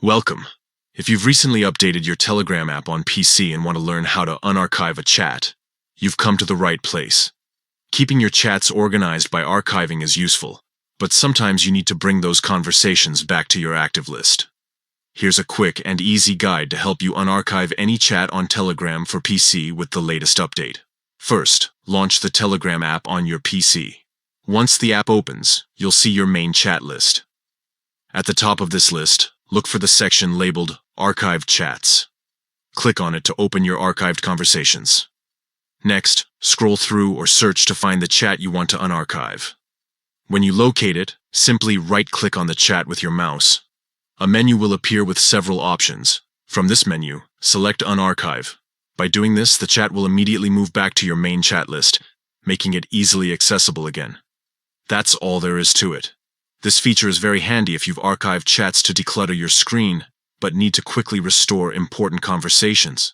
Welcome. If you've recently updated your Telegram app on PC and want to learn how to unarchive a chat, you've come to the right place. Keeping your chats organized by archiving is useful, but sometimes you need to bring those conversations back to your active list. Here's a quick and easy guide to help you unarchive any chat on Telegram for PC with the latest update. First, launch the Telegram app on your PC. Once the app opens, you'll see your main chat list. At the top of this list, look for the section labeled Archived Chats. Click on it to open your archived conversations. Next, scroll through or search to find the chat you want to unarchive. When you locate it, simply right-click on the chat with your mouse. A menu will appear with several options. From this menu, select Unarchive. By doing this, the chat will immediately move back to your main chat list, making it easily accessible again. That's all there is to it. This feature is very handy if you've archived chats to declutter your screen, but need to quickly restore important conversations.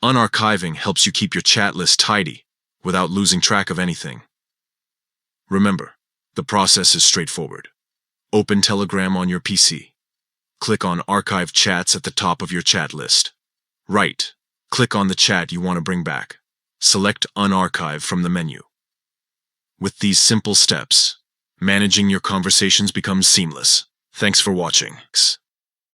Unarchiving helps you keep your chat list tidy, without losing track of anything. Remember, the process is straightforward. Open Telegram on your PC. Click on Archive Chats at the top of your chat list. Click on the chat you want to bring back. Select Unarchive from the menu. With these simple steps, managing your conversations becomes seamless. Thanks for watching.